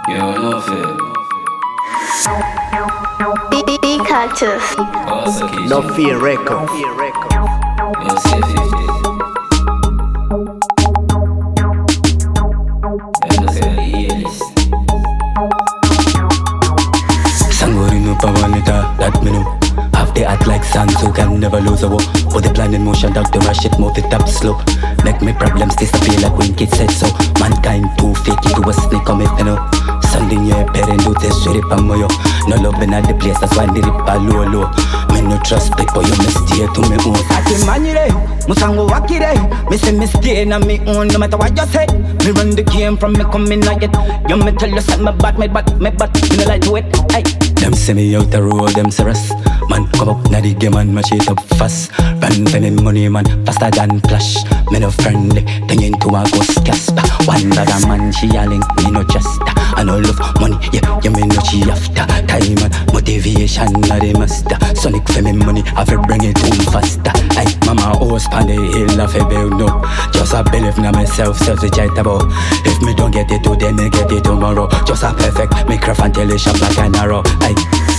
You know fear. Beey Cactus. No fear record. You say 50. You know say the A-list. Gango Riddim Mavendetta, that me know. Have they act like sand so can never lose a war. Put the plan in motion, doctor rush it, move it up slow. Make me problems disappear like when kids said so. Mankind too fake, it was sneak on me, you know. Sending your parent do this, shit up on yo. No love in the place, that's why they rip a low low. Me no trust people, you must stay to me own. Ati manire, musango wakire. Me say me stay na me own, no matter what you say. Me run the game from me coming not yet. You me tell you something, me bad, me no like to it. Ay. Them see me out the road, them serious. Man come up na the game and match it up fast. Run for me money man, faster than flash. Me no friendly, turn into a ghost Casper. One bag of man she yelling, me no just. I no love money, yeah, you me no she after. Time and motivation na the master. Sonic for me money, I fi bring it home faster. Ay, mama house pan the hill, I fi build no. Just a believe na myself, self-reachable. If me don't get it today, me get it tomorrow. Just a perfect, me craft until it sharp like an arrow. Ay,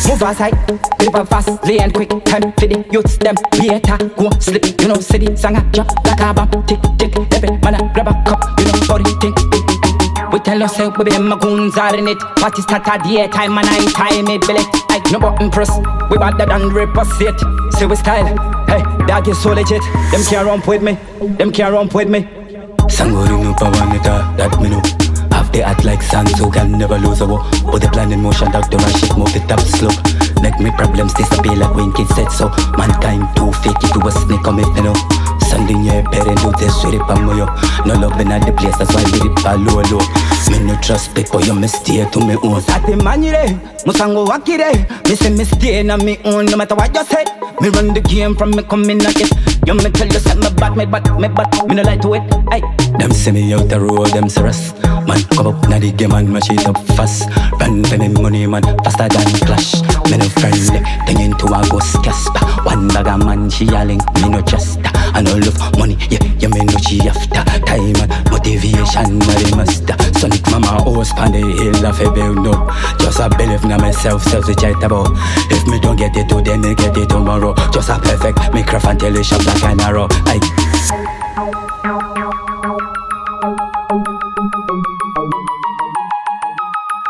move aside, paper fast, lay and quick. Time for the youths, them later go sleep. You know, city singer, jump like a bomb. Tick, tick, every man a grab a cup. You know, body tick. We tell ourselves we be my goons are in it. Party start at daytime and night time it billet. I no button press, we better than repost it. See we style, hey, that is so legit. Them can't romp with me, them can't romp with me. Gango Riddim Mavendetta, that me know. Have they act like sand so can never lose a war. Put the plan in motion, doctor rush it, move it up slow. Make me problems disappear like when kids said so. Mankind too fake, it was sneak on me, you know. Sending your parent do this, shit up on yo. No love in the place, that's why we rip a low low. Me no trust people, you must stay to me own. Ati manire, musango wakire. Me say me stay na me own, no matter what you say. Me run the game from me coming at it. You me tell you something, me bad, me no like to it. Ay. Them see me out the road, them serious. Man come up na the game and match it up fast. Run for me money man, faster than flash. Me no friendly, turn into a ghost Casper. One bag of man she yelling, me no just. I no love money, yeah, you me no she after. Time and motivation na the master. Sonic mama house pan the hill I fi build no. Just a believe na myself, self-reachable. If me don't get it today, me get it tomorrow. Just a perfect, me craft until it sharp like an arrow. Ay.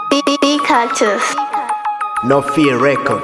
Beey Cactus. No fear record.